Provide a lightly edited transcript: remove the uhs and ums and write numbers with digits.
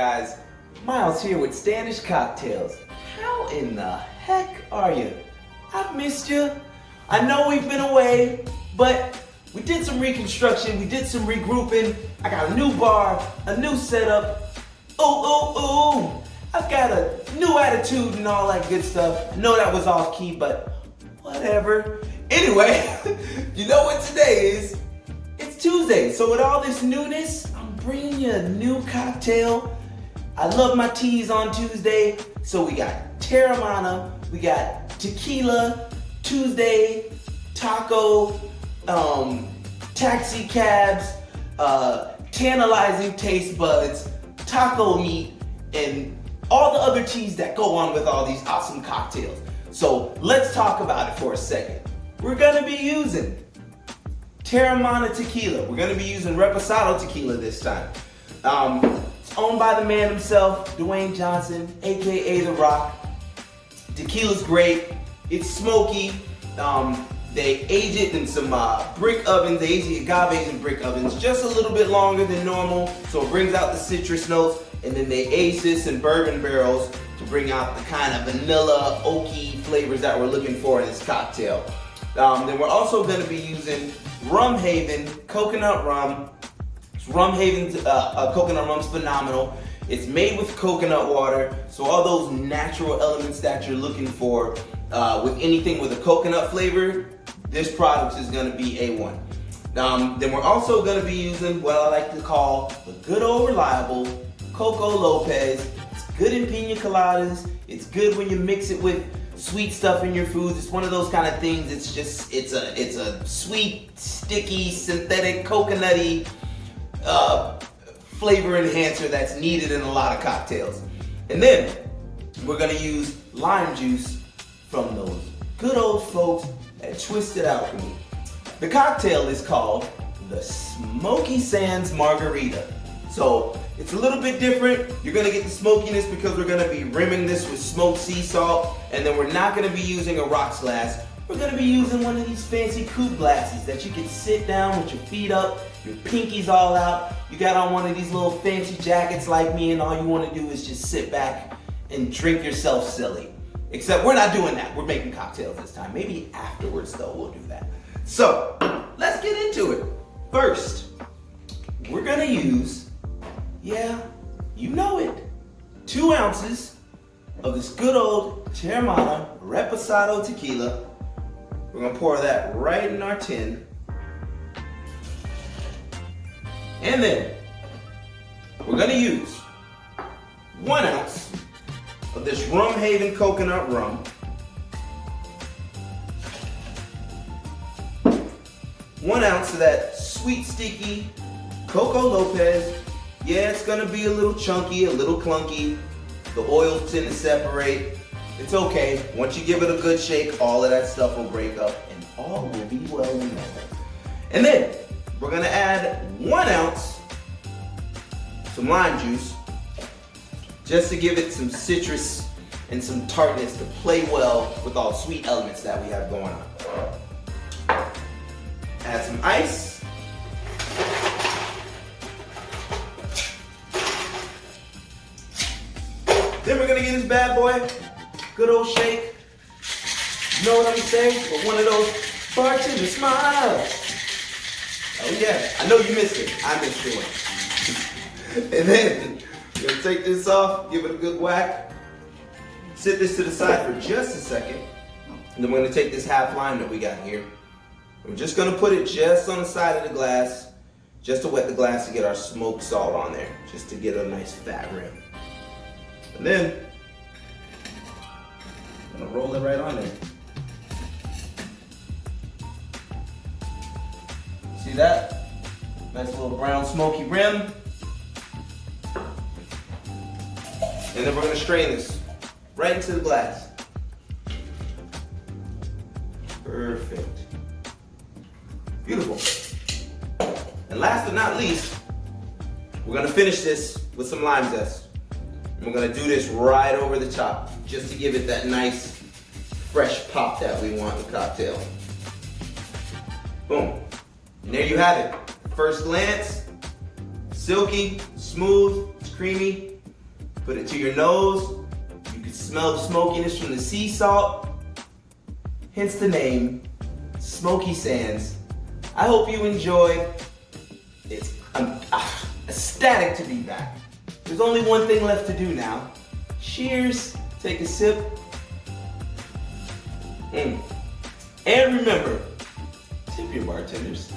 Guys, Miles here with Standish Cocktails. How in the heck are you? I've missed you. I know we've been away, but we did some reconstruction, we did some regrouping. I got a new bar, a new setup. I've got a new attitude and all that good stuff. I know that was off key, but whatever. Anyway, you know what today is? It's Tuesday, so with all this newness, I'm bringing you a new cocktail. I love my teas on Tuesday, so we got Teremana, we got tequila, Tuesday, taco, taxi cabs, tantalizing taste buds, taco meat, and all the other teas that go on with all these awesome cocktails. So let's talk about it for a second. We're gonna be using Teremana Tequila. We're gonna be using Reposado Tequila this time. It's owned by the man himself, Dwayne Johnson, AKA The Rock. Tequila's great. It's smoky. They age it in some brick ovens. They age the agaves in brick ovens just a little bit longer than normal, so it brings out the citrus notes. And then they age this in bourbon barrels to bring out the kind of vanilla, oaky flavors that we're looking for in this cocktail. Then we're also going to be using Rum Haven Coconut Rum. Rum Haven's Coconut Rum's phenomenal. It's made with coconut water, so all those natural elements that you're looking for with anything with a coconut flavor, this product is going to be A1. Then we're also going to be using what I like to call the good old reliable Coco Lopez. It's good in pina coladas. It's good when you mix it with sweet stuff in your foods. It's one of those kind of things. It's a sweet, sticky, synthetic, coconutty flavor enhancer that's needed in a lot of cocktails. And then we're gonna use lime juice from those good old folks at Twisted Alchemy. The cocktail is called the Smoky Sands Margarita. So it's a little bit different. You're gonna get the smokiness because we're gonna be rimming this with smoked sea salt, and then we're not gonna be using a rocks glass. We're gonna be using one of these fancy coupe glasses that you can sit down with your feet up, your pinkies all out. You got on one of these little fancy jackets like me, and all you wanna do is just sit back and drink yourself silly. Except we're not doing that. We're making cocktails this time. Maybe afterwards though, we'll do that. So, let's get into it. First, we're gonna use, yeah, you know it, 2 ounces of this good old Teremana Reposado Tequila. We're gonna pour that right in our tin. And then we're gonna use 1 ounce of this Rum Haven Coconut Rum. 1 ounce of that sweet, sticky Coco Lopez. Yeah, it's gonna be a little chunky, a little clunky. The oils tend to separate. It's okay. Once you give it a good shake, all of that stuff will break up and all will be well in order. And then we're gonna add 1 ounce some lime juice just to give it some citrus and some tartness to play well with all the sweet elements that we have going on. Add some ice. Then we're gonna get this bad boy, good old shake. You know what I'm saying? With one of those bartender smiles. Oh yeah, I know you missed it. I missed it. And then we're gonna take this off, give it a good whack. Sit this to the side for just a second. And then we're gonna take this half lime that we got here. We're just gonna put it just on the side of the glass, just to wet the glass to get our smoked salt on there, just to get a nice fat rim. And then I'm gonna roll it right on there. See that? Nice little brown smoky rim. And then we're gonna strain this right into the glass. Perfect. Beautiful. And last but not least, we're gonna finish this with some lime zest. And we're gonna do this right over the top, just to give it that nice, fresh pop that we want in the cocktail. Boom. And there you have it. First glance, silky, smooth, it's creamy. Put it to your nose. You can smell the smokiness from the sea salt. Hence the name, Smoky Sands. I hope you enjoyed. I'm ecstatic to be back. There's only one thing left to do now. Cheers. Take a sip. And remember, tip your bartenders.